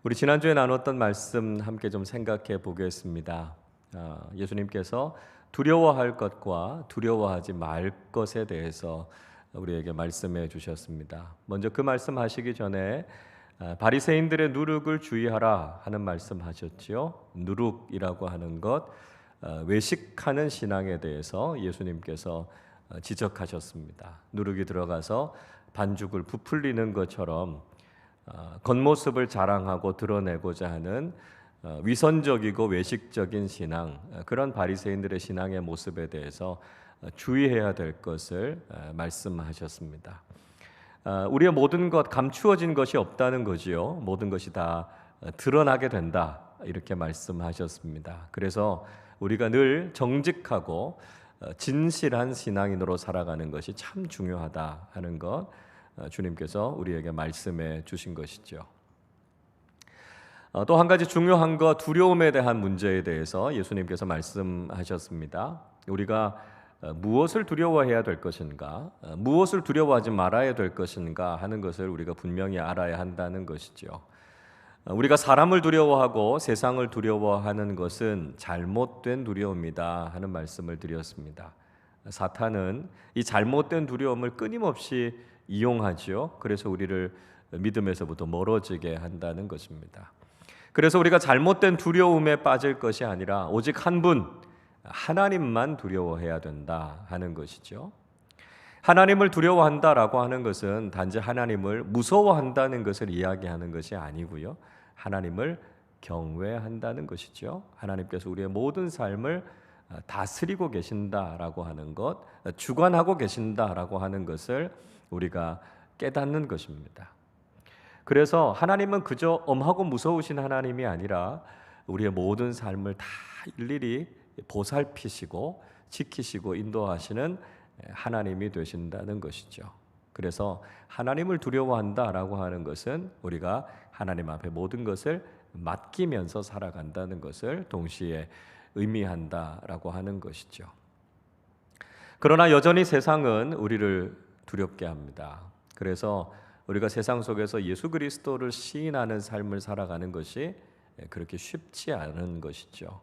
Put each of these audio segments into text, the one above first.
우리 지난주에 나눴던 말씀 함께 좀 생각해 보겠습니다. 예수님께서 두려워할 것과 두려워하지 말 것에 대해서 우리에게 말씀해 주셨습니다. 먼저 그 말씀하시기 전에 바리새인들의 누룩을 주의하라 하는 말씀하셨지요. 누룩이라고 하는 것, 외식하는 신앙에 대해서 예수님께서 지적하셨습니다. 누룩이 들어가서 반죽을 부풀리는 것처럼 겉모습을 자랑하고 드러내고자 하는 위선적이고 외식적인 신앙, 그런 바리새인들의 신앙의 모습에 대해서 주의해야 될 것을 말씀하셨습니다. 우리의 모든 것, 감추어진 것이 없다는 거지요. 모든 것이 다 드러나게 된다, 이렇게 말씀하셨습니다. 그래서 우리가 늘 정직하고 진실한 신앙인으로 살아가는 것이 참 중요하다 하는 것, 주님께서 우리에게 말씀해 주신 것이죠. 또 한 가지 중요한 것, 두려움에 대한 문제에 대해서 예수님께서 말씀하셨습니다. 우리가 무엇을 두려워해야 될 것인가, 무엇을 두려워하지 말아야 될 것인가 하는 것을 우리가 분명히 알아야 한다는 것이죠. 우리가 사람을 두려워하고 세상을 두려워하는 것은 잘못된 두려움이다 하는 말씀을 드렸습니다. 사탄은 이 잘못된 두려움을 끊임없이 이용하지요. 그래서 우리를 믿음에서부터 멀어지게 한다는 것입니다. 그래서 우리가 잘못된 두려움에 빠질 것이 아니라 오직 한 분, 하나님만 두려워해야 된다 하는 것이죠. 하나님을 두려워한다라고 하는 것은 단지 하나님을 무서워한다는 것을 이야기하는 것이 아니고요. 하나님을 경외한다는 것이죠. 하나님께서 우리의 모든 삶을 다스리고 계신다라고 하는 것, 주관하고 계신다라고 하는 것을 우리가 깨닫는 것입니다. 그래서 하나님은 그저 엄하고 무서우신 하나님이 아니라 우리의 모든 삶을 다 일일이 보살피시고 지키시고 인도하시는 하나님이 되신다는 것이죠. 그래서 하나님을 두려워한다라고 하는 것은 우리가 하나님 앞에 모든 것을 맡기면서 살아간다는 것을 동시에 의미한다라고 하는 것이죠. 그러나 여전히 세상은 우리를 두렵게 합니다. 그래서 우리가 세상 속에서 예수 그리스도를 시인하는 삶을 살아가는 것이 그렇게 쉽지 않은 것이죠.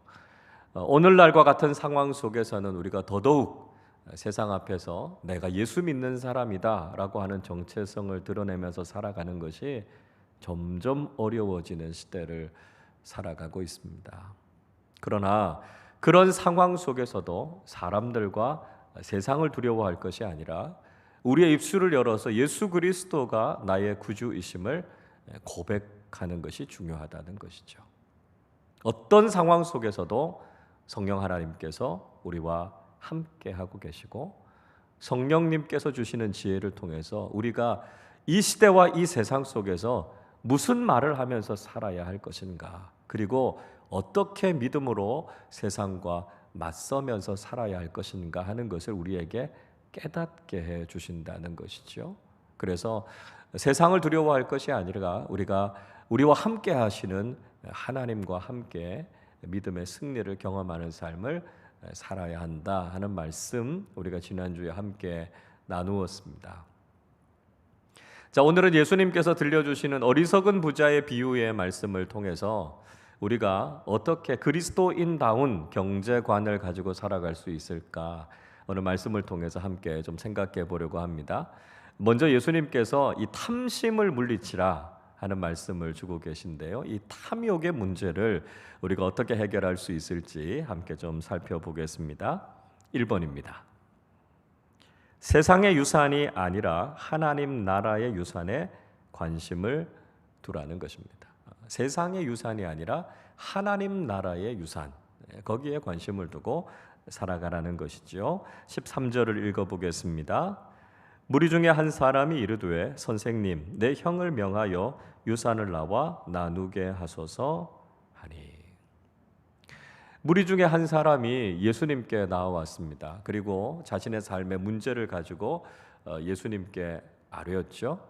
오늘날과 같은 상황 속에서는 우리가 더더욱 세상 앞에서 내가 예수 믿는 사람이다라고 하는 정체성을 드러내면서 살아가는 것이 점점 어려워지는 시대를 살아가고 있습니다. 그러나 그런 상황 속에서도 사람들과 세상을 두려워할 것이 아니라 우리의 입술을 열어서 예수 그리스도가 나의 구주이심을 고백하는 것이 중요하다는 것이죠. 어떤 상황 속에서도 성령 하나님께서 우리와 함께 하고 계시고 성령님께서 주시는 지혜를 통해서 우리가 이 시대와 이 세상 속에서 무슨 말을 하면서 살아야 할 것인가, 그리고 어떻게 믿음으로 세상과 맞서면서 살아야 할 것인가 하는 것을 우리에게 깨닫게 해 주신다는 것이죠. 그래서 세상을 두려워할 것이 아니라 우리가 우리와 함께 하시는 하나님과 함께 믿음의 승리를 경험하는 삶을 살아야 한다 하는 말씀, 우리가 지난주에 함께 나누었습니다. 자, 오늘은 예수님께서 들려주시는 어리석은 부자의 비유의 말씀을 통해서 우리가 어떻게 그리스도인다운 경제관을 가지고 살아갈 수 있을까, 오늘 말씀을 통해서 함께 좀 생각해 보려고 합니다. 먼저 예수님께서 이 탐심을 물리치라 하는 말씀을 주고 계신데요. 이 탐욕의 문제를 우리가 어떻게 해결할 수 있을지 함께 좀 살펴보겠습니다. 1번입니다. 세상의 유산이 아니라 하나님 나라의 유산에 관심을 두라는 것입니다. 세상의 유산이 아니라 하나님 나라의 유산, 거기에 관심을 두고 살아가라는 것이죠. 13절을 읽어보겠습니다. 무리 중에 한 사람이 이르되 선생님, 내 형을 명하여 유산을 나와 나누게 하소서 하니. 무리 중에 한 사람이 예수님께 나와왔습니다. 그리고 자신의 삶의 문제를 가지고 예수님께 아뢰었죠.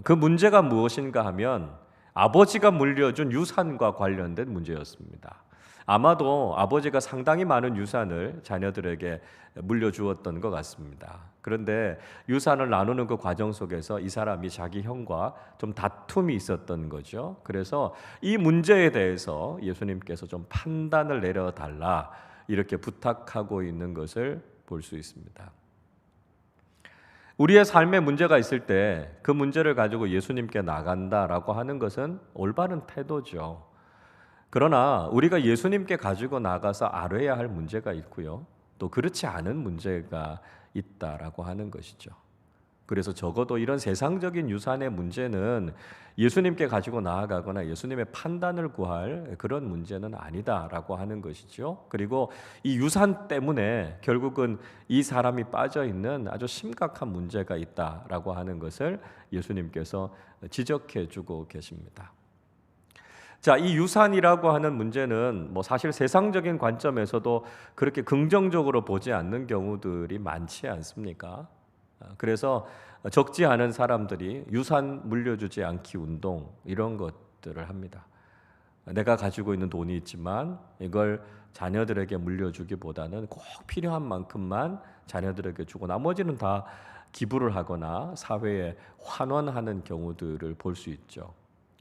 그 문제가 무엇인가 하면 아버지가 물려준 유산과 관련된 문제였습니다. 아마도 아버지가 상당히 많은 유산을 자녀들에게 물려주었던 것 같습니다. 그런데 유산을 나누는 그 과정 속에서 이 사람이 자기 형과 좀 다툼이 있었던 거죠. 그래서 이 문제에 대해서 예수님께서 좀 판단을 내려달라 이렇게 부탁하고 있는 것을 볼 수 있습니다. 우리의 삶에 문제가 있을 때 그 문제를 가지고 예수님께 나간다라고 하는 것은 올바른 태도죠. 그러나 우리가 예수님께 가지고 나가서 알아야 할 문제가 있고요. 또 그렇지 않은 문제가 있다라고 하는 것이죠. 그래서 적어도 이런 세상적인 유산의 문제는 예수님께 가지고 나아가거나 예수님의 판단을 구할 그런 문제는 아니다라고 하는 것이죠. 그리고 이 유산 때문에 결국은 이 사람이 빠져 있는 아주 심각한 문제가 있다라고 하는 것을 예수님께서 지적해 주고 계십니다. 자, 이 유산이라고 하는 문제는 사실 세상적인 관점에서도 그렇게 긍정적으로 보지 않는 경우들이 많지 않습니까? 그래서 적지 않은 사람들이 유산 물려주지 않기 운동 이런 것들을 합니다. 내가 가지고 있는 돈이 있지만 이걸 자녀들에게 물려주기보다는 꼭 필요한 만큼만 자녀들에게 주고 나머지는 다 기부를 하거나 사회에 환원하는 경우들을 볼 수 있죠.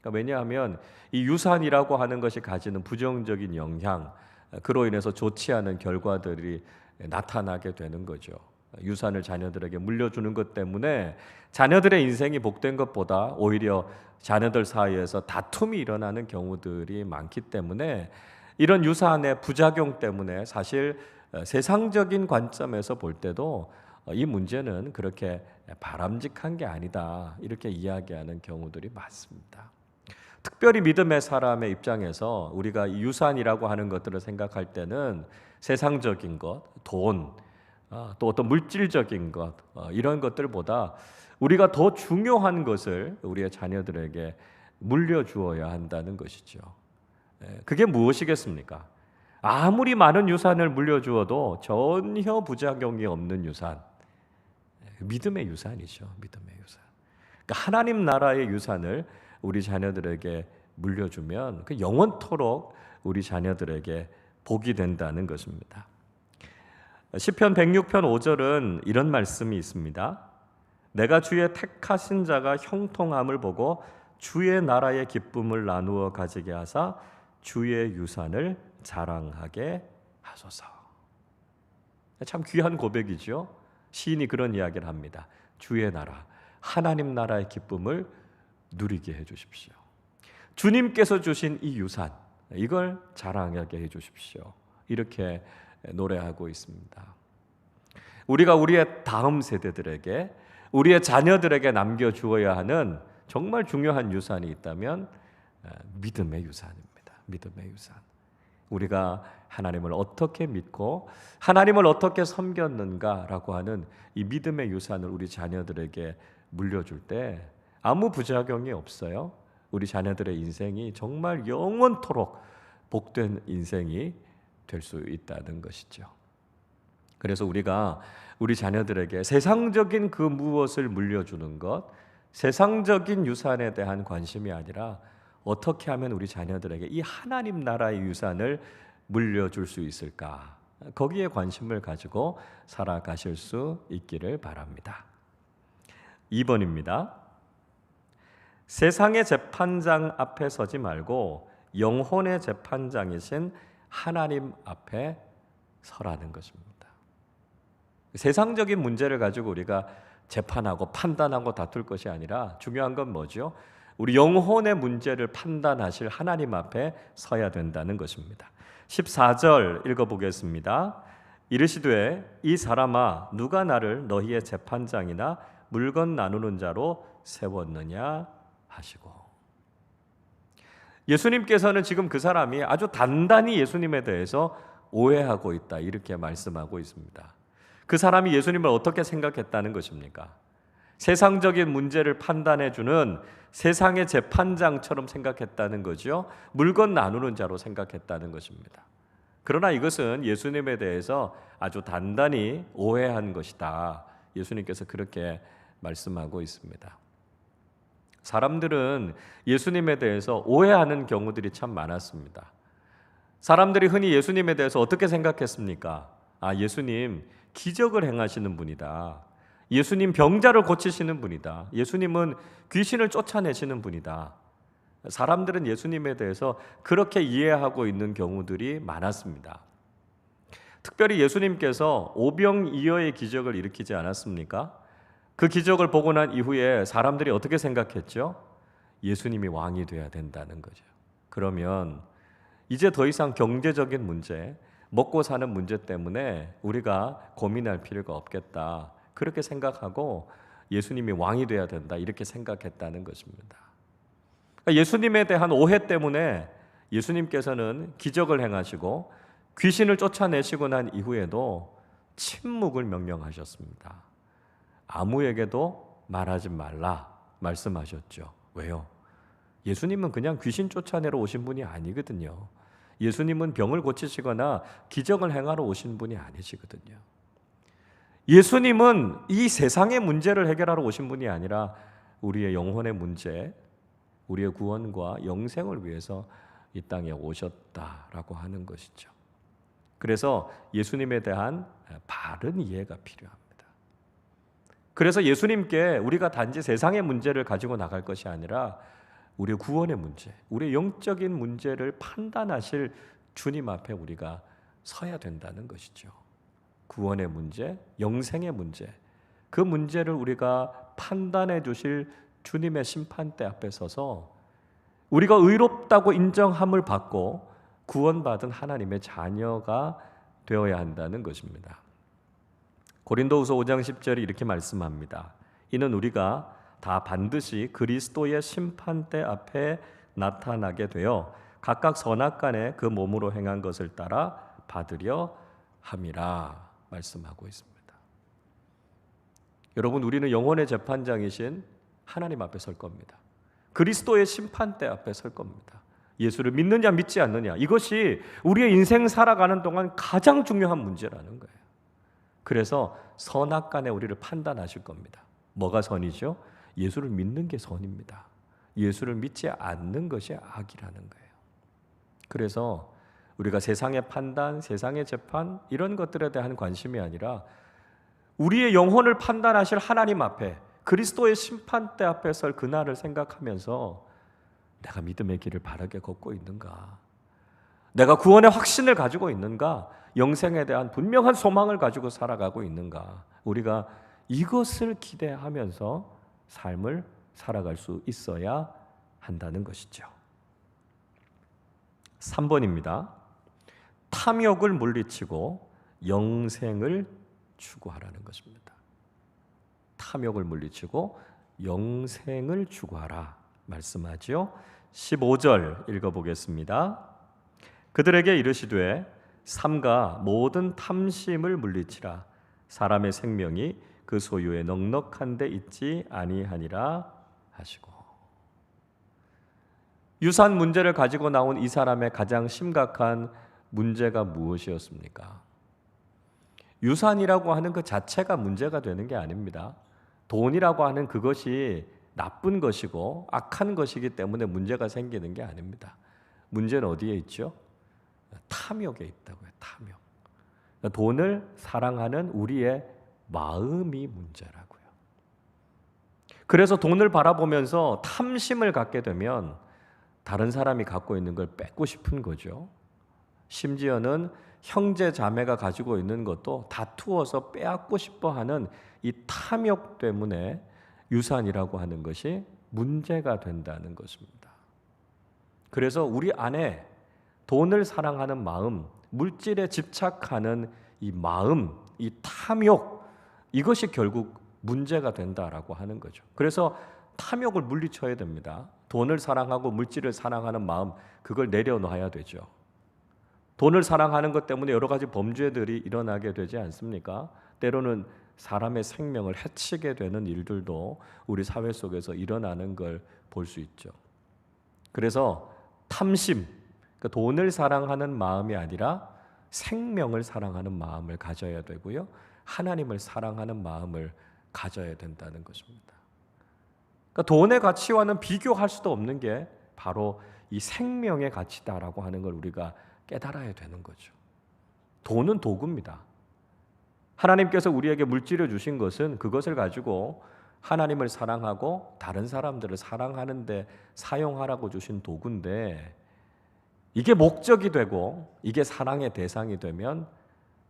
왜냐하면 이 유산이라고 하는 것이 가지는 부정적인 영향, 그로 인해서 좋지 않은 결과들이 나타나게 되는 거죠. 유산을 자녀들에게 물려주는 것 때문에 자녀들의 인생이 복된 것보다 오히려 자녀들 사이에서 다툼이 일어나는 경우들이 많기 때문에 이런 유산의 부작용 때문에 사실 세상적인 관점에서 볼 때도 이 문제는 그렇게 바람직한 게 아니다 이렇게 이야기하는 경우들이 많습니다. 특별히 믿음의 사람의 입장에서 우리가 이 유산이라고 하는 것들을 생각할 때는 세상적인 것, 돈, 또 어떤 물질적인 것 이런 것들보다 우리가 더 중요한 것을 우리의 자녀들에게 물려주어야 한다는 것이죠. 그게 무엇이겠습니까? 아무리 많은 유산을 물려주어도 전혀 부작용이 없는 유산, 믿음의 유산이죠. 믿음의 유산. 그러니까 하나님 나라의 유산을 우리 자녀들에게 물려주면 그 영원토록 우리 자녀들에게 복이 된다는 것입니다. 시편 106편 5절은 이런 말씀이 있습니다. 내가 주의 택하신 자가 형통함을 보고 주의 나라의 기쁨을 나누어 가지게 하사 주의 유산을 자랑하게 하소서. 참 귀한 고백이죠. 시인이 그런 이야기를 합니다. 주의 나라, 하나님 나라의 기쁨을 누리게 해 주십시오. 주님께서 주신 이 유산, 이걸 자랑하게 해 주십시오. 이렇게 노래하고 있습니다. 우리가 우리의 다음 세대들에게, 우리의 자녀들에게 남겨주어야 하는 정말 중요한 유산이 있다면 믿음의 유산입니다. 믿음의 유산. 우리가 하나님을 어떻게 믿고 하나님을 어떻게 섬겼는가라고 하는 이 믿음의 유산을 우리 자녀들에게 물려줄 때 아무 부작용이 없어요. 우리 자녀들의 인생이 정말 영원토록 복된 인생이 될 수 있다는 것이죠. 그래서 우리가 우리 자녀들에게 세상적인 그 무엇을 물려주는 것, 세상적인 유산에 대한 관심이 아니라 어떻게 하면 우리 자녀들에게 이 하나님 나라의 유산을 물려줄 수 있을까? 거기에 관심을 가지고 살아가실 수 있기를 바랍니다. 2번입니다. 세상의 재판장 앞에 서지 말고 영혼의 재판장이신 하나님 앞에 서라는 것입니다. 세상적인 문제를 가지고 우리가 재판하고 판단하고 다툴 것이 아니라 중요한 건 뭐죠? 우리 영혼의 문제를 판단하실 하나님 앞에 서야 된다는 것입니다. 14절 읽어보겠습니다. 이르시되 이 사람아 누가 나를 너희의 재판장이나 물건 나누는 자로 세웠느냐 하시고, 예수님께서는 지금 그 사람이 아주 단단히 예수님에 대해서 오해하고 있다 이렇게 말씀하고 있습니다. 그 사람이 예수님을 어떻게 생각했다는 것입니까? 세상적인 문제를 판단해주는 세상의 재판장처럼 생각했다는 거죠. 물건 나누는 자로 생각했다는 것입니다. 그러나 이것은 예수님에 대해서 아주 단단히 오해한 것이다. 예수님께서 그렇게 말씀하고 있습니다. 사람들은 예수님에 대해서 오해하는 경우들이 참 많았습니다. 사람들이 흔히 예수님에 대해서 어떻게 생각했습니까? 아, 예수님 기적을 행하시는 분이다. 예수님 병자를 고치시는 분이다. 예수님은 귀신을 쫓아내시는 분이다. 사람들은 예수님에 대해서 그렇게 이해하고 있는 경우들이 많았습니다. 특별히 예수님께서 오병이어의 기적을 일으키지 않았습니까? 그 기적을 보고 난 이후에 사람들이 어떻게 생각했죠? 예수님이 왕이 돼야 된다는 거죠. 그러면 이제 더 이상 경제적인 문제, 먹고 사는 문제 때문에 우리가 고민할 필요가 없겠다. 그렇게 생각하고 예수님이 왕이 돼야 된다. 이렇게 생각했다는 것입니다. 예수님에 대한 오해 때문에 예수님께서는 기적을 행하시고 귀신을 쫓아내시고 난 이후에도 침묵을 명령하셨습니다. 아무에게도 말하지 말라 말씀하셨죠. 왜요? 예수님은 그냥 귀신 쫓아내러 오신 분이 아니거든요. 예수님은 병을 고치시거나 기적을 행하러 오신 분이 아니시거든요. 예수님은 이 세상의 문제를 해결하러 오신 분이 아니라 우리의 영혼의 문제, 우리의 구원과 영생을 위해서 이 땅에 오셨다라고 하는 것이죠. 그래서 예수님에 대한 바른 이해가 필요합니다. 그래서 예수님께 우리가 단지 세상의 문제를 가지고 나갈 것이 아니라 우리의 구원의 문제, 우리의 영적인 문제를 판단하실 주님 앞에 우리가 서야 된다는 것이죠. 구원의 문제, 영생의 문제, 그 문제를 우리가 판단해 주실 주님의 심판대 앞에 서서 우리가 의롭다고 인정함을 받고 구원받은 하나님의 자녀가 되어야 한다는 것입니다. 고린도후서 5장 10절이 이렇게 말씀합니다. 이는 우리가 다 반드시 그리스도의 심판대 앞에 나타나게 되어 각각 선악간에 그 몸으로 행한 것을 따라 받으려 함이라 말씀하고 있습니다. 여러분, 우리는 영혼의 재판장이신 하나님 앞에 설 겁니다. 그리스도의 심판대 앞에 설 겁니다. 예수를 믿느냐 믿지 않느냐, 이것이 우리의 인생 살아가는 동안 가장 중요한 문제라는 거예요. 그래서 선악간에 우리를 판단하실 겁니다. 뭐가 선이죠? 예수를 믿는 게 선입니다. 예수를 믿지 않는 것이 악이라는 거예요. 그래서 우리가 세상의 판단, 세상의 재판 이런 것들에 대한 관심이 아니라 우리의 영혼을 판단하실 하나님 앞에, 그리스도의 심판대 앞에 설 그날을 생각하면서 내가 믿음의 길을 바르게 걷고 있는가? 내가 구원의 확신을 가지고 있는가? 영생에 대한 분명한 소망을 가지고 살아가고 있는가? 우리가 이것을 기대하면서 삶을 살아갈 수 있어야 한다는 것이죠. 3번입니다. 탐욕을 물리치고 영생을 추구하라는 것입니다. 탐욕을 물리치고 영생을 추구하라 말씀하지요. 15절 읽어보겠습니다. 그들에게 이르시되 삼가 모든 탐심을 물리치라. 사람의 생명이 그 소유에 넉넉한 데 있지 아니하니라 하시고. 유산 문제를 가지고 나온 이 사람의 가장 심각한 문제가 무엇이었습니까? 유산이라고 하는 그 자체가 문제가 되는 게 아닙니다. 돈이라고 하는 그것이 나쁜 것이고 악한 것이기 때문에 문제가 생기는 게 아닙니다. 문제는 어디에 있죠? 탐욕에 있다고요. 탐욕. 돈을 사랑하는 우리의 마음이 문제라고요. 그래서 돈을 바라보면서 탐심을 갖게 되면 다른 사람이 갖고 있는 걸 뺏고 싶은 거죠. 심지어는 형제 자매가 가지고 있는 것도 다투어서 빼앗고 싶어 하는 이 탐욕 때문에 유산이라고 하는 것이 문제가 된다는 것입니다. 그래서 우리 안에 돈을 사랑하는 마음, 물질에 집착하는 이 마음, 이 탐욕, 이것이 결국 문제가 된다라고 하는 거죠. 그래서 탐욕을 물리쳐야 됩니다. 돈을 사랑하고 물질을 사랑하는 마음, 그걸 내려놔야 되죠. 돈을 사랑하는 것 때문에 여러 가지 범죄들이 일어나게 되지 않습니까? 때로는 사람의 생명을 해치게 되는 일들도 우리 사회 속에서 일어나는 걸 볼 수 있죠. 그래서 탐심, 그러니까 돈을 사랑하는 마음이 아니라 생명을 사랑하는 마음을 가져야 되고요. 하나님을 사랑하는 마음을 가져야 된다는 것입니다. 그러니까 돈의 가치와는 비교할 수도 없는 게 바로 이 생명의 가치다라고 하는 걸 우리가 깨달아야 되는 거죠. 돈은 도구입니다. 하나님께서 우리에게 물질을 주신 것은 그것을 가지고 하나님을 사랑하고 다른 사람들을 사랑하는 데 사용하라고 주신 도구인데, 이게 목적이 되고 이게 사랑의 대상이 되면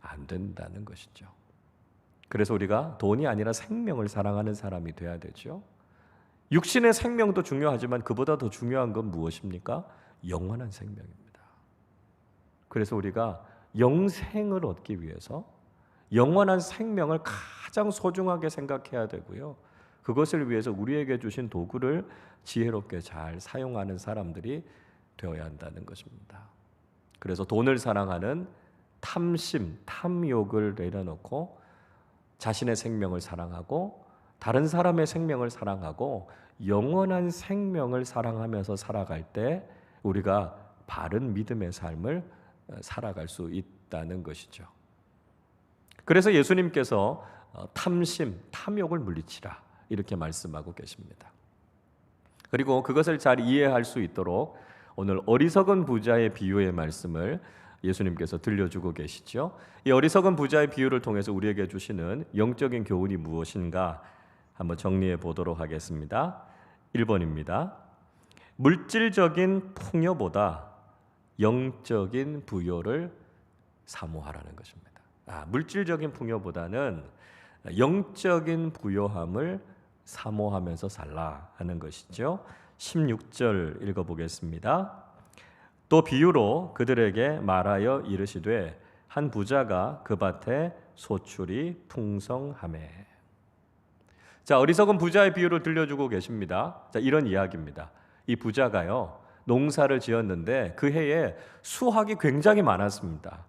안 된다는 것이죠. 그래서 우리가 돈이 아니라 생명을 사랑하는 사람이 돼야 되죠. 육신의 생명도 중요하지만 그보다 더 중요한 건 무엇입니까? 영원한 생명입니다. 그래서 우리가 영생을 얻기 위해서 영원한 생명을 가장 소중하게 생각해야 되고요. 그것을 위해서 우리에게 주신 도구를 지혜롭게 잘 사용하는 사람들이 되어야 한다는 것입니다. 그래서 돈을 사랑하는 탐심, 탐욕을 내려놓고 자신의 생명을 사랑하고 다른 사람의 생명을 사랑하고 영원한 생명을 사랑하면서 살아갈 때 우리가 바른 믿음의 삶을 살아갈 수 있다는 것이죠. 그래서 예수님께서 탐심, 탐욕을 물리치라 이렇게 말씀하고 계십니다. 그리고 그것을 잘 이해할 수 있도록 오늘 어리석은 부자의 비유의 말씀을 예수님께서 들려주고 계시죠. 이 어리석은 부자의 비유를 통해서 우리에게 주시는 영적인 교훈이 무엇인가 한번 정리해 보도록 하겠습니다. 1번입니다. 물질적인 풍요보다 영적인 부요를 사모하라는 것입니다. 물질적인 풍요보다는 영적인 부요함을 사모하면서 살라 하는 것이죠. 16절 읽어보겠습니다. 또 비유로 그들에게 말하여 이르시되 한 부자가 그 밭에 소출이 풍성하매. 자, 어리석은 부자의 비유를 들려주고 계십니다. 자, 이런 이야기입니다. 이 부자가요 농사를 지었는데 그 해에 수확이 굉장히 많았습니다.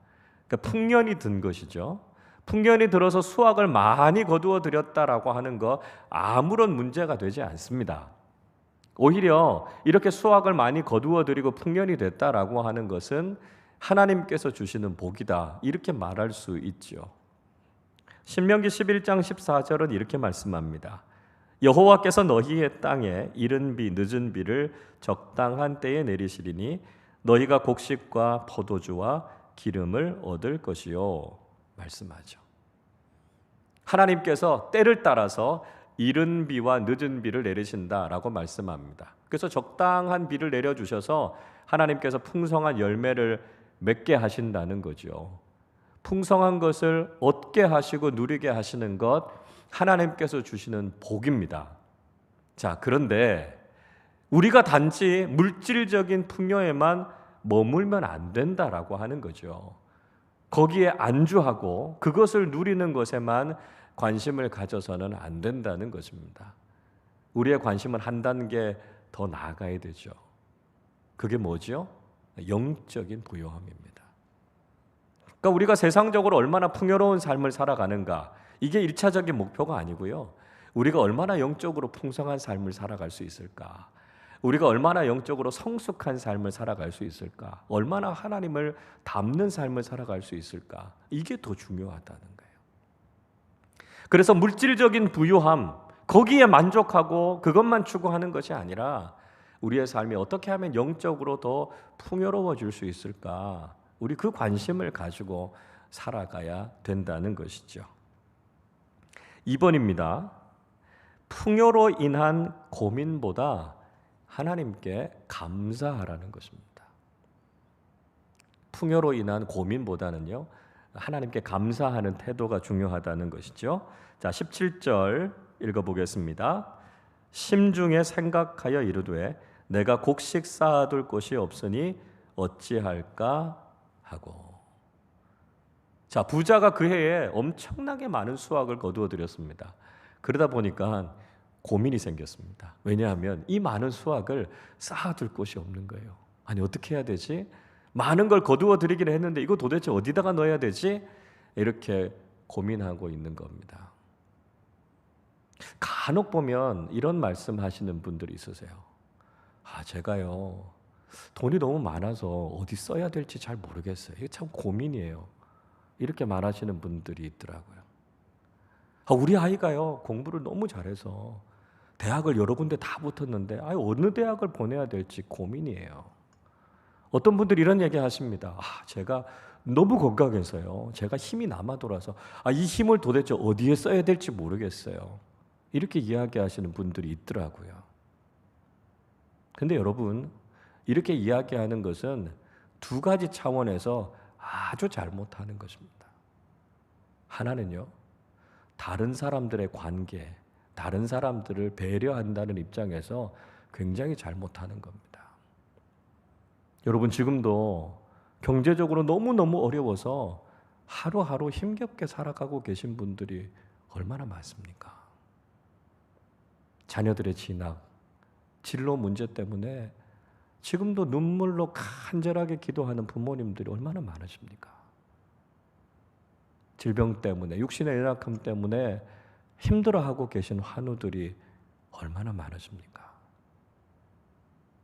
그러니까 풍년이 든 것이죠. 풍년이 들어서 수확을 많이 거두어 들였다라고 하는 거 아무런 문제가 되지 않습니다. 오히려 이렇게 수확을 많이 거두어 들이고 풍년이 됐다라고 하는 것은 하나님께서 주시는 복이다 이렇게 말할 수 있죠. 신명기 11장 14절은 이렇게 말씀합니다. 여호와께서 너희의 땅에 이른 비 늦은 비를 적당한 때에 내리시리니 너희가 곡식과 포도주와 기름을 얻을 것이요 말씀하죠. 하나님께서 때를 따라서 이른 비와 늦은 비를 내리신다라고 말씀합니다. 그래서 적당한 비를 내려주셔서 하나님께서 풍성한 열매를 맺게 하신다는 거죠. 풍성한 것을 얻게 하시고 누리게 하시는 것 하나님께서 주시는 복입니다. 자, 그런데 우리가 단지 물질적인 풍요에만 머물면 안 된다라고 하는 거죠. 거기에 안주하고 그것을 누리는 것에만 관심을 가져서는 안 된다는 것입니다. 우리의 관심은 한 단계 더 나아가야 되죠. 그게 뭐죠? 영적인 부요함입니다. 그러니까 우리가 세상적으로 얼마나 풍요로운 삶을 살아가는가, 이게 1차적인 목표가 아니고요. 우리가 얼마나 영적으로 풍성한 삶을 살아갈 수 있을까? 우리가 얼마나 영적으로 성숙한 삶을 살아갈 수 있을까? 얼마나 하나님을 닮는 삶을 살아갈 수 있을까? 이게 더 중요하다는 거예요. 그래서 물질적인 부유함, 거기에 만족하고 그것만 추구하는 것이 아니라 우리의 삶이 어떻게 하면 영적으로 더 풍요로워질 수 있을까? 우리 그 관심을 가지고 살아가야 된다는 것이죠. 2번입니다. 풍요로 인한 고민보다 하나님께 감사하라는 것입니다. 풍요로 인한 고민보다는요, 하나님께 감사하는 태도가 중요하다는 것이죠. 자, 17절 읽어보겠습니다. 심중에 생각하여 이르되 내가 곡식 쌓아둘 곳이 없으니 어찌할까 하고. 자, 부자가 그 해에 엄청나게 많은 수확을 거두어 들였습니다. 그러다 보니까 고민이 생겼습니다. 왜냐하면 이 많은 수확을 쌓아둘 곳이 없는 거예요. 아니, 어떻게 해야 되지? 많은 걸 거두어 들이기는 했는데 이거 도대체 어디다가 넣어야 되지? 이렇게 고민하고 있는 겁니다. 간혹 보면 이런 말씀하시는 분들이 있으세요. 제가요 돈이 너무 많아서 어디 써야 될지 잘 모르겠어요. 이게 참 고민이에요. 이렇게 말하시는 분들이 있더라고요. 우리 아이가요 공부를 너무 잘해서 대학을 여러 군데 다 붙었는데 어느 대학을 보내야 될지 고민이에요. 어떤 분들이 이런 얘기 하십니다. 제가 너무 건강해서요. 제가 힘이 남아 돌아서 이 힘을 도대체 어디에 써야 될지 모르겠어요. 이렇게 이야기하시는 분들이 있더라고요. 근데 여러분, 이렇게 이야기하는 것은 두 가지 차원에서 아주 잘못하는 것입니다. 하나는요, 다른 사람들의 관계, 다른 사람들을 배려한다는 입장에서 굉장히 잘못하는 겁니다. 여러분, 지금도 경제적으로 너무너무 어려워서 하루하루 힘겹게 살아가고 계신 분들이 얼마나 많습니까? 자녀들의 진학, 진로 문제 때문에 지금도 눈물로 간절하게 기도하는 부모님들이 얼마나 많으십니까? 질병 때문에, 육신의 연약함 때문에 힘들어하고 계신 환우들이 얼마나 많으십니까?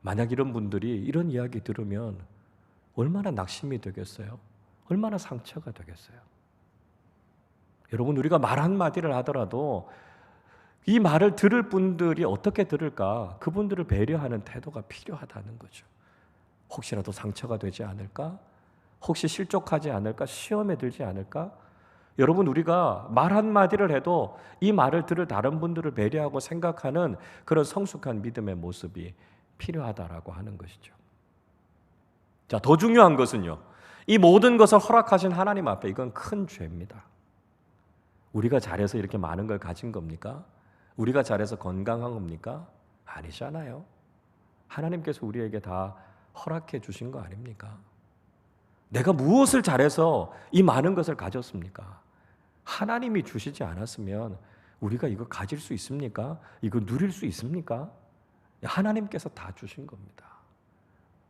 만약 이런 분들이 이런 이야기 들으면 얼마나 낙심이 되겠어요? 얼마나 상처가 되겠어요? 여러분, 우리가 말 한마디를 하더라도 이 말을 들을 분들이 어떻게 들을까? 그분들을 배려하는 태도가 필요하다는 거죠. 혹시라도 상처가 되지 않을까? 혹시 실족하지 않을까? 시험에 들지 않을까? 여러분, 우리가 말 한마디를 해도 이 말을 들을 다른 분들을 배려하고 생각하는 그런 성숙한 믿음의 모습이 필요하다라고 하는 것이죠. 자, 더 중요한 것은요, 이 모든 것을 허락하신 하나님 앞에 이건 큰 죄입니다. 우리가 잘해서 이렇게 많은 걸 가진 겁니까? 우리가 잘해서 건강한 겁니까? 아니잖아요. 하나님께서 우리에게 다 허락해 주신 거 아닙니까? 내가 무엇을 잘해서 이 많은 것을 가졌습니까? 하나님이 주시지 않았으면 우리가 이거 가질 수 있습니까? 이거 누릴 수 있습니까? 하나님께서 다 주신 겁니다.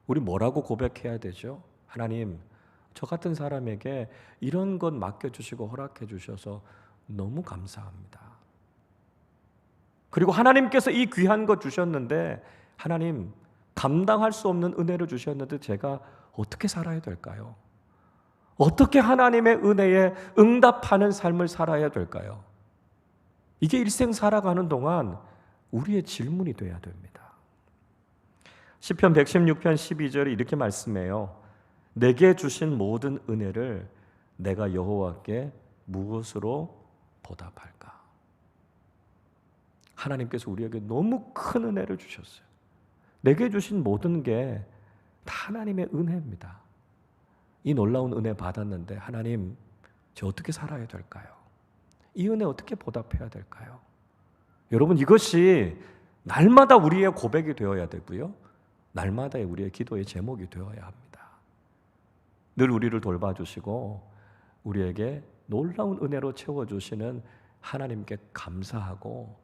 우리 뭐라고 고백해야 되죠? 하나님, 저 같은 사람에게 이런 것 맡겨주시고 허락해 주셔서 너무 감사합니다. 그리고 하나님께서 이 귀한 것 주셨는데, 하나님, 감당할 수 없는 은혜를 주셨는데 제가 어떻게 살아야 될까요? 어떻게 하나님의 은혜에 응답하는 삶을 살아야 될까요? 이게 일생 살아가는 동안 우리의 질문이 돼야 됩니다. 시편 116편 12절에 이렇게 말씀해요. 내게 주신 모든 은혜를 내가 여호와께 무엇으로 보답할까? 하나님께서 우리에게 너무 큰 은혜를 주셨어요. 내게 주신 모든 게 다 하나님의 은혜입니다. 이 놀라운 은혜 받았는데 하나님, 저 어떻게 살아야 될까요? 이 은혜 어떻게 보답해야 될까요? 여러분, 이것이 날마다 우리의 고백이 되어야 되고요, 날마다의 우리의 기도의 제목이 되어야 합니다. 늘 우리를 돌봐주시고 우리에게 놀라운 은혜로 채워주시는 하나님께 감사하고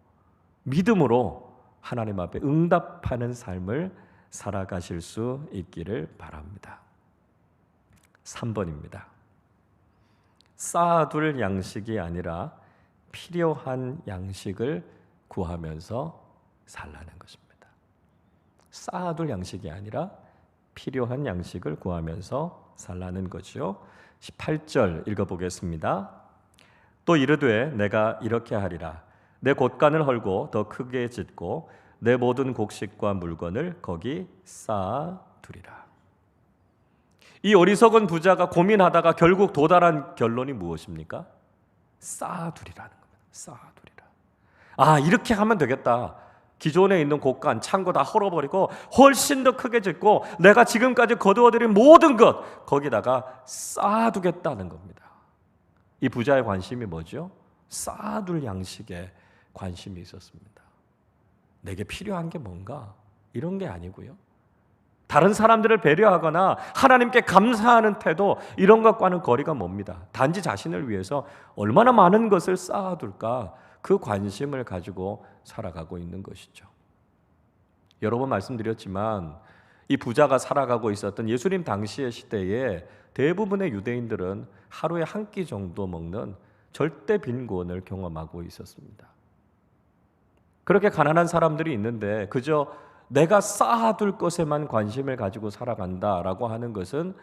믿음으로 하나님 앞에 응답하는 삶을 살아가실 수 있기를 바랍니다. 3번입니다. 쌓아둘 양식이 아니라 필요한 양식을 구하면서 살라는 것입니다. 쌓아둘 양식이 아니라 필요한 양식을 구하면서 살라는 거죠. 18절 읽어보겠습니다. 또 이르되 내가 이렇게 하리라. 내 곳간을 헐고 더 크게 짓고 내 모든 곡식과 물건을 거기 쌓아두리라. 이 어리석은 부자가 고민하다가 결국 도달한 결론이 무엇입니까? 쌓아두리라는 겁니다. 쌓아두리라. 이렇게 하면 되겠다. 기존에 있는 곳간, 창고 다 헐어버리고 훨씬 더 크게 짓고 내가 지금까지 거두어들인 모든 것 거기다가 쌓아두겠다는 겁니다. 이 부자의 관심이 뭐죠? 쌓아둘 양식에 관심이 있었습니다. 내게 필요한 게 뭔가 이런 게 아니고요, 다른 사람들을 배려하거나 하나님께 감사하는 태도, 이런 것과는 거리가 멉니다. 단지 자신을 위해서 얼마나 많은 것을 쌓아둘까, 그 관심을 가지고 살아가고 있는 것이죠. 여러 번 말씀드렸지만 이 부자가 살아가고 있었던 예수님 당시의 시대에 대부분의 유대인들은 하루에 한 끼 정도 먹는 절대 빈곤을 경험하고 있었습니다. 그렇게 가난한 사람들이 있는데 그저 내가 쌓아둘 것에만 관심을 가지고 살아간다라고 하는 것은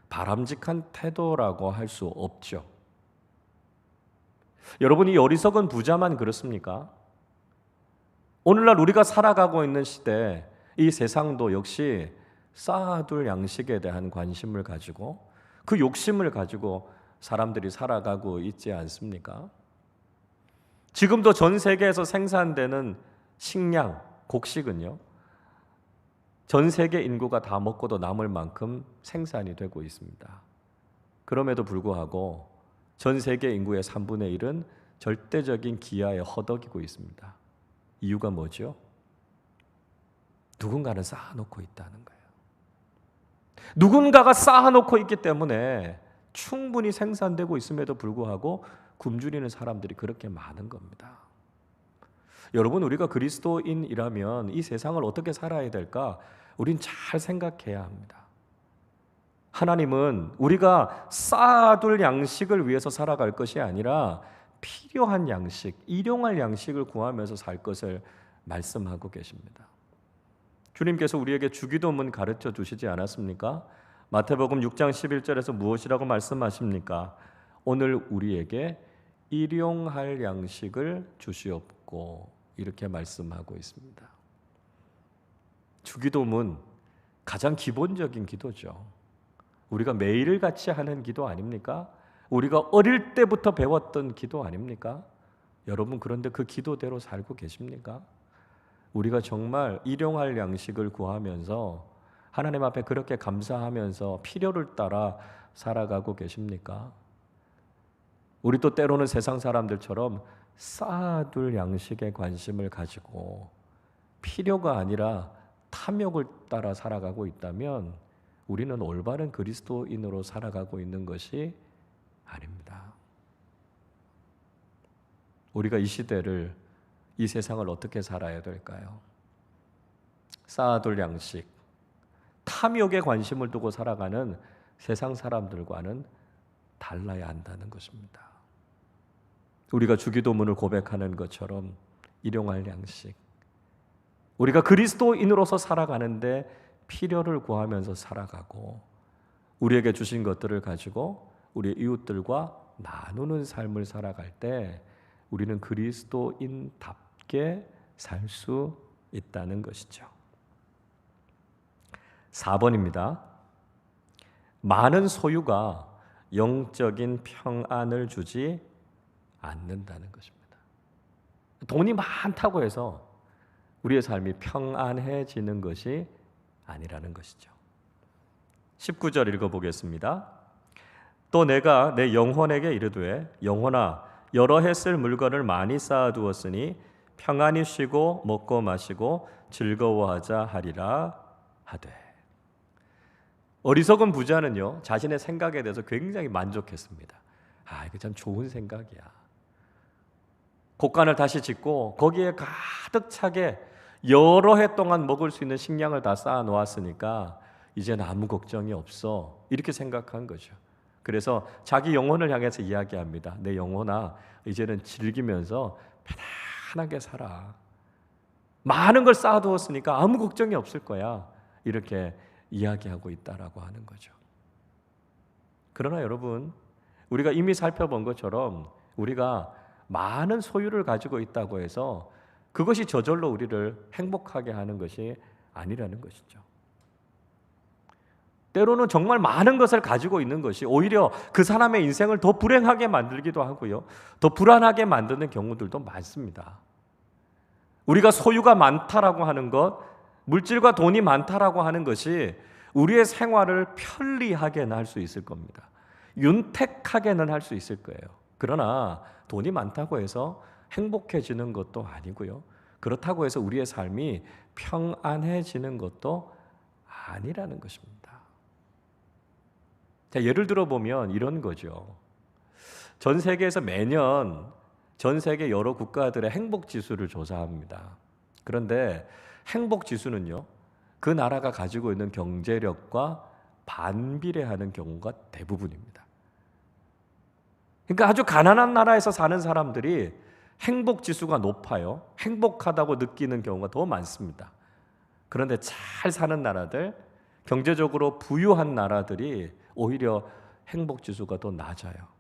바람직한 태도라고 할 수 없죠. 여러분, 이 어리석은 부자만 그렇습니까? 오늘날 우리가 살아가고 있는 시대, 이 세상도 역시 쌓아둘 양식에 대한 관심을 가지고 그 욕심을 가지고 사람들이 살아가고 있지 않습니까? 지금도 전 세계에서 생산되는 식량, 곡식은요, 전 세계 인구가 다 먹고도 남을 만큼 생산이 되고 있습니다. 그럼에도 불구하고 전 세계 인구의 3분의 1은 절대적인 기아에 허덕이고 있습니다. 이유가 뭐죠? 누군가는 쌓아놓고 있다는 거예요. 누군가가 쌓아놓고 있기 때문에 충분히 생산되고 있음에도 불구하고 굶주리는 사람들이 그렇게 많은 겁니다. 여러분, 우리가 그리스도인이라면 이 세상을 어떻게 살아야 될까? 우린 잘 생각해야 합니다. 하나님은 우리가 쌓아둘 양식을 위해서 살아갈 것이 아니라 필요한 양식, 일용할 양식을 구하면서 살 것을 말씀하고 계십니다. 주님께서 우리에게 주기도문 가르쳐 주시지 않았습니까? 마태복음 6장 11절에서 무엇이라고 말씀하십니까? 오늘 우리에게 일용할 양식을 주시옵고, 이렇게 말씀하고 있습니다. 주기도문 가장 기본적인 기도죠. 우리가 매일같이 하는 기도 아닙니까? 우리가 어릴 때부터 배웠던 기도 아닙니까? 여러분, 그런데 그 기도대로 살고 계십니까? 우리가 정말 일용할 양식을 구하면서 하나님 앞에 그렇게 감사하면서 필요를 따라 살아가고 계십니까? 우리 또 때로는 세상 사람들처럼 쌓아둘 양식에 관심을 가지고 필요가 아니라 탐욕을 따라 살아가고 있다면 우리는 올바른 그리스도인으로 살아가고 있는 것이 아닙니다. 우리가 이 시대를, 이 세상을 어떻게 살아야 될까요? 쌓아둘 양식, 탐욕에 관심을 두고 살아가는 세상 사람들과는 달라야 한다는 것입니다. 우리가 주기도문을 고백하는 것처럼 일용할 양식, 우리가 그리스도인으로서 살아가는데 필요를 구하면서 살아가고 우리에게 주신 것들을 가지고 우리 이웃들과 나누는 삶을 살아갈 때 우리는 그리스도인답게 살 수 있다는 것이죠. 4번입니다. 많은 소유가 영적인 평안을 주지 않는다는 것입니다. 돈이 많다고 해서 우리의 삶이 평안해지는 것이 아니라는 것이죠. 19절 읽어보겠습니다. 또 내가 내 영혼에게 이르되 영혼아 여러 해 쓸 물건을 많이 쌓아두었으니 평안히 쉬고 먹고 마시고 즐거워하자 하리라 하되. 어리석은 부자는요, 자신의 생각에 대해서 굉장히 만족했습니다. 이거 참 좋은 생각이야. 곡간을 다시 짓고 거기에 가득 차게 여러 해 동안 먹을 수 있는 식량을 다 쌓아 놓았으니까 이제는 아무 걱정이 없어, 이렇게 생각한 거죠. 그래서 자기 영혼을 향해서 이야기합니다. 내 영혼아, 이제는 즐기면서 편안하게 살아. 많은 걸 쌓아두었으니까 아무 걱정이 없을 거야, 이렇게 이야기하고 있다라고 하는 거죠. 그러나 여러분, 우리가 이미 살펴본 것처럼 우리가 많은 소유를 가지고 있다고 해서 그것이 저절로 우리를 행복하게 하는 것이 아니라는 것이죠. 때로는 정말 많은 것을 가지고 있는 것이 오히려 그 사람의 인생을 더 불행하게 만들기도 하고요, 더 불안하게 만드는 경우들도 많습니다. 우리가 소유가 많다라고 하는 것, 물질과 돈이 많다라고 하는 것이 우리의 생활을 편리하게는 할 수 있을 겁니다. 윤택하게는 할 수 있을 거예요. 그러나 돈이 많다고 해서 행복해지는 것도 아니고요, 그렇다고 해서 우리의 삶이 평안해지는 것도 아니라는 것입니다. 자, 예를 들어 보면 이런 거죠. 전 세계에서 매년 전 세계 여러 국가들의 행복 지수를 조사합니다. 그런데 행복 지수는요, 그 나라가 가지고 있는 경제력과 반비례하는 경우가 대부분입니다. 그러니까 아주 가난한 나라에서 사는 사람들이 행복 지수가 높아요. 행복하다고 느끼는 경우가 더 많습니다. 그런데 잘 사는 나라들, 경제적으로 부유한 나라들이 오히려 행복 지수가 더 낮아요.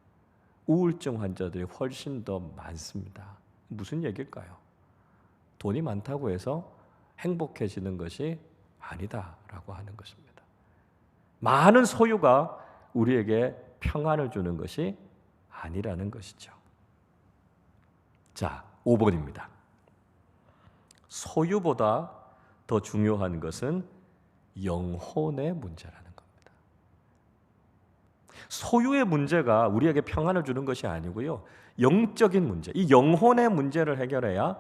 우울증 환자들이 훨씬 더 많습니다. 무슨 얘기일까요? 돈이 많다고 해서 행복해지는 것이 아니다라고 하는 것입니다. 많은 소유가 우리에게 평안을 주는 것이 아니라는 것이죠. 자, 5번입니다. 소유보다 더 중요한 것은 영혼의 문제라는 겁니다. 소유의 문제가 우리에게 평안을 주는 것이 아니고요, 영적인 문제, 이 영혼의 문제를 해결해야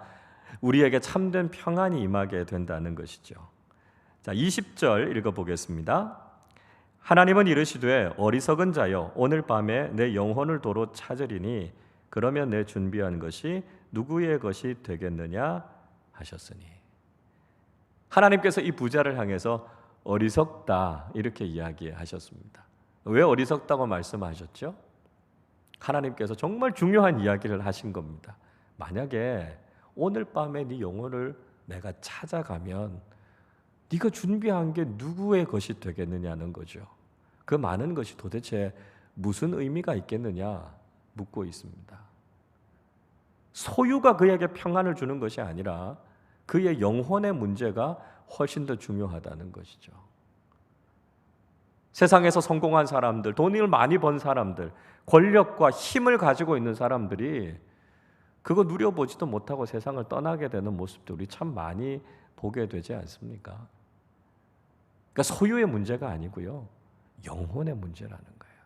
우리에게 참된 평안이 임하게 된다는 것이죠. 자, 20절 읽어보겠습니다. 하나님은 이르시되 어리석은 자여 오늘 밤에 내 영혼을 도로 찾으리니 그러면 내 준비한 것이 누구의 것이 되겠느냐 하셨으니. 하나님께서 이 부자를 향해서 어리석다 이렇게 이야기하셨습니다. 왜 어리석다고 말씀하셨죠? 하나님께서 정말 중요한 이야기를 하신 겁니다. 만약에 오늘 밤에 네 영혼을 내가 찾아가면 네가 준비한 게 누구의 것이 되겠느냐는 거죠. 그 많은 것이 도대체 무슨 의미가 있겠느냐 묻고 있습니다. 소유가 그에게 평안을 주는 것이 아니라 그의 영혼의 문제가 훨씬 더 중요하다는 것이죠. 세상에서 성공한 사람들, 돈을 많이 번 사람들, 권력과 힘을 가지고 있는 사람들이 그거 누려보지도 못하고 세상을 떠나게 되는 모습도 우리 참 많이 보게 되지 않습니까? 그러니까 소유의 문제가 아니고요, 영혼의 문제라는 거예요.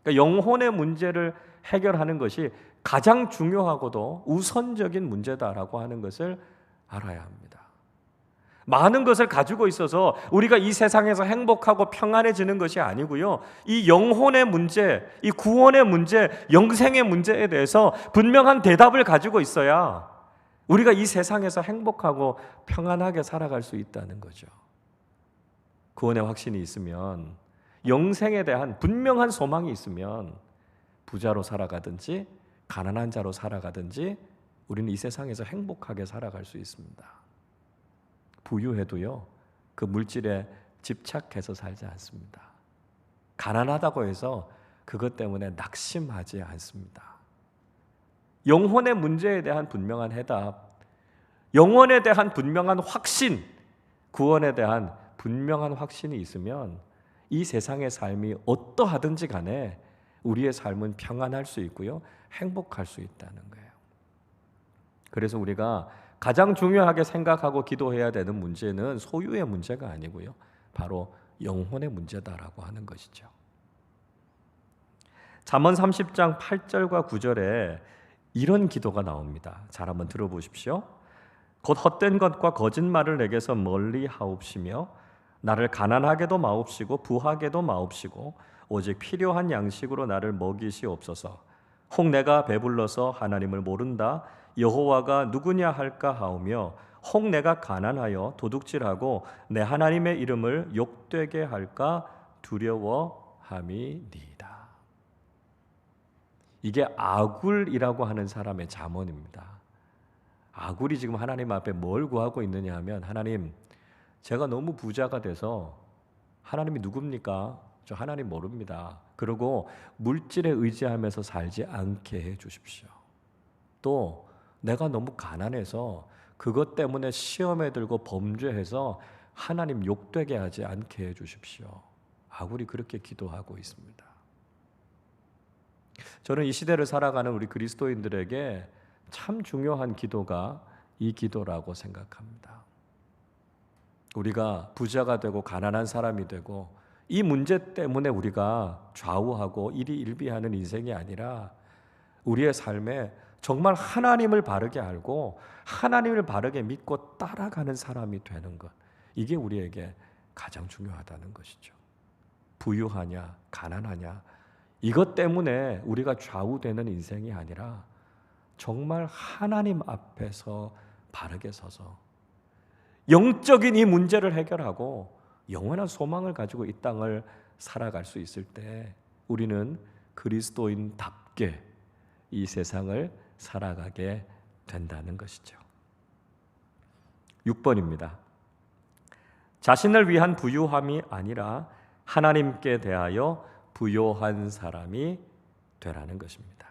그러니까 영혼의 문제를 해결하는 것이 가장 중요하고도 우선적인 문제다라고 하는 것을 알아야 합니다. 많은 것을 가지고 있어서 우리가 이 세상에서 행복하고 평안해지는 것이 아니고요, 이 영혼의 문제, 이 구원의 문제, 영생의 문제에 대해서 분명한 대답을 가지고 있어야 우리가 이 세상에서 행복하고 평안하게 살아갈 수 있다는 거죠. 구원의 확신이 있으면, 영생에 대한 분명한 소망이 있으면 부자로 살아가든지 가난한 자로 살아가든지 우리는 이 세상에서 행복하게 살아갈 수 있습니다. 부유해도요, 그 물질에 집착해서 살지 않습니다. 가난하다고 해서 그것 때문에 낙심하지 않습니다. 영혼의 문제에 대한 분명한 해답, 영혼에 대한 분명한 확신, 구원에 대한 분명한 확신이 있으면 이 세상의 삶이 어떠하든지 간에 우리의 삶은 평안할 수 있고요, 행복할 수 있다는 거예요. 그래서 우리가 가장 중요하게 생각하고 기도해야 되는 문제는 소유의 문제가 아니고요, 바로 영혼의 문제다라고 하는 것이죠. 잠언 30장 8절과 9절에 이런 기도가 나옵니다. 잘 한번 들어보십시오. 곧 헛된 것과 거짓말을 내게서 멀리 하옵시며 나를 가난하게도 마옵시고 부하게도 마옵시고 오직 필요한 양식으로 나를 먹이시옵소서. 혹 내가 배불러서 하나님을 모른다 여호와가 누구냐 할까 하오며 혹 내가 가난하여 도둑질하고 내 하나님의 이름을 욕되게 할까 두려워함이니이다. 이게 아굴이라고 하는 사람의 잠언입니다. 아굴이 지금 하나님 앞에 뭘 구하고 있느냐 하면, 하나님, 제가 너무 부자가 돼서 하나님이 누굽니까? 저 하나님 모릅니다. 그리고 물질에 의지하면서 살지 않게 해 주십시오. 또 내가 너무 가난해서 그것 때문에 시험에 들고 범죄해서 하나님 욕되게 하지 않게 해 주십시오. 아굴이 그렇게 기도하고 있습니다. 저는 이 시대를 살아가는 우리 그리스도인들에게 참 중요한 기도가 이 기도라고 생각합니다. 우리가 부자가 되고 가난한 사람이 되고 이 문제 때문에 우리가 좌우하고 일희일비하는 인생이 아니라 우리의 삶에 정말 하나님을 바르게 알고 하나님을 바르게 믿고 따라가는 사람이 되는 것, 이게 우리에게 가장 중요하다는 것이죠. 부유하냐 가난하냐 이것 때문에 우리가 좌우되는 인생이 아니라 정말 하나님 앞에서 바르게 서서 영적인 이 문제를 해결하고 영원한 소망을 가지고 이 땅을 살아갈 수 있을 때 우리는 그리스도인답게 이 세상을 살아가게 된다는 것이죠. 6번입니다. 자신을 위한 부유함이 아니라 하나님께 대하여 부요한 사람이 되라는 것입니다.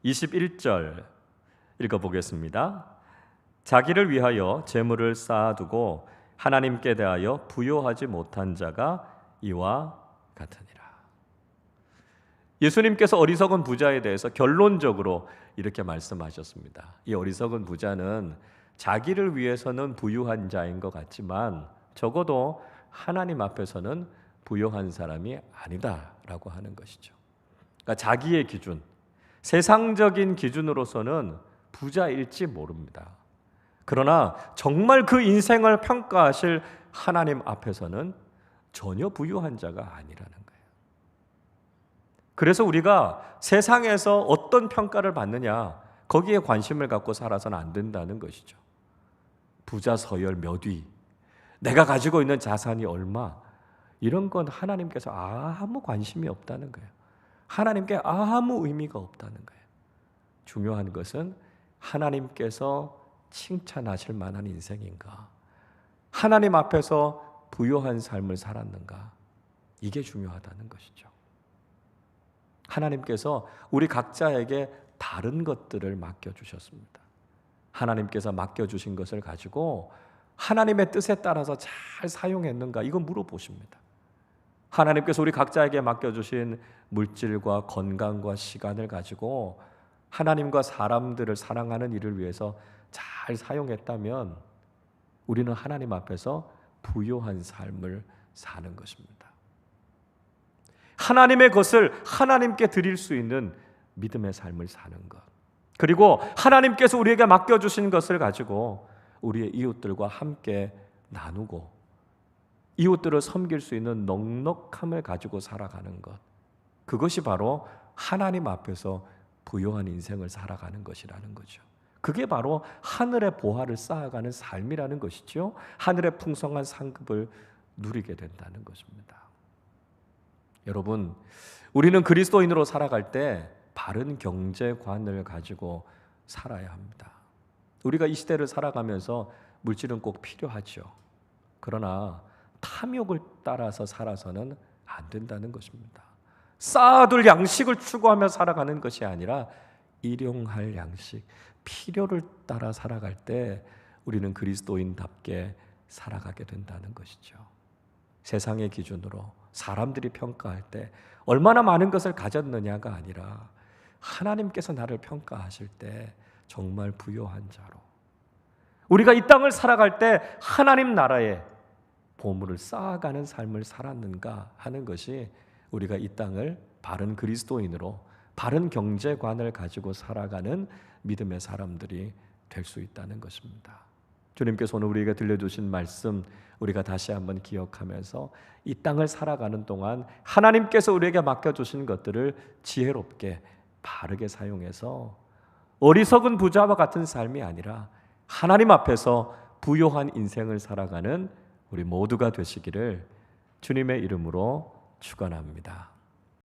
21절 읽어보겠습니다. 자기를 위하여 재물을 쌓아두고 하나님께 대하여 부요하지 못한 자가 이와 같으니라. 예수님께서 어리석은 부자에 대해서 결론적으로 이렇게 말씀하셨습니다. 이 어리석은 부자는 자기를 위해서는 부유한 자인 것 같지만 적어도 하나님 앞에서는 부유한 사람이 아니다라고 하는 것이죠. 그러니까 자기의 기준, 세상적인 기준으로서는 부자일지 모릅니다. 그러나 정말 그 인생을 평가하실 하나님 앞에서는 전혀 부유한 자가 아니라는 거예요. 그래서 우리가 세상에서 어떤 평가를 받느냐, 거기에 관심을 갖고 살아서는 안 된다는 것이죠. 부자 서열 몇 위, 내가 가지고 있는 자산이 얼마, 이런 건 하나님께서 아무 관심이 없다는 거예요. 하나님께 아무 의미가 없다는 거예요. 중요한 것은 하나님께서 칭찬하실 만한 인생인가, 하나님 앞에서 부요한 삶을 살았는가, 이게 중요하다는 것이죠. 하나님께서 우리 각자에게 다른 것들을 맡겨주셨습니다. 하나님께서 맡겨주신 것을 가지고 하나님의 뜻에 따라서 잘 사용했는가, 이건 물어보십니다. 하나님께서 우리 각자에게 맡겨주신 물질과 건강과 시간을 가지고 하나님과 사람들을 사랑하는 일을 위해서 잘 사용했다면 우리는 하나님 앞에서 부요한 삶을 사는 것입니다. 하나님의 것을 하나님께 드릴 수 있는 믿음의 삶을 사는 것, 그리고 하나님께서 우리에게 맡겨주신 것을 가지고 우리의 이웃들과 함께 나누고 이웃들을 섬길 수 있는 넉넉함을 가지고 살아가는 것, 그것이 바로 하나님 앞에서 부요한 인생을 살아가는 것이라는 거죠. 그게 바로 하늘의 보화를 쌓아가는 삶이라는 것이죠. 하늘의 풍성한 상급을 누리게 된다는 것입니다. 여러분, 우리는 그리스도인으로 살아갈 때 바른 경제관을 가지고 살아야 합니다. 우리가 이 시대를 살아가면서 물질은 꼭 필요하죠. 그러나 탐욕을 따라서 살아서는 안 된다는 것입니다. 쌓아둘 양식을 추구하며 살아가는 것이 아니라 일용할 양식, 필요를 따라 살아갈 때 우리는 그리스도인답게 살아가게 된다는 것이죠. 세상의 기준으로 사람들이 평가할 때 얼마나 많은 것을 가졌느냐가 아니라 하나님께서 나를 평가하실 때 정말 부요한 자로, 우리가 이 땅을 살아갈 때 하나님 나라에 보물을 쌓아가는 삶을 살았는가 하는 것이 우리가 이 땅을 바른 그리스도인으로 바른 경제관을 가지고 살아가는 믿음의 사람들이 될 수 있다는 것입니다. 주님께서 오늘 우리에게 들려주신 말씀 우리가 다시 한번 기억하면서 이 땅을 살아가는 동안 하나님께서 우리에게 맡겨주신 것들을 지혜롭게 바르게 사용해서 어리석은 부자와 같은 삶이 아니라 하나님 앞에서 부요한 인생을 살아가는 우리 모두가 되시기를 주님의 이름으로 축원합니다.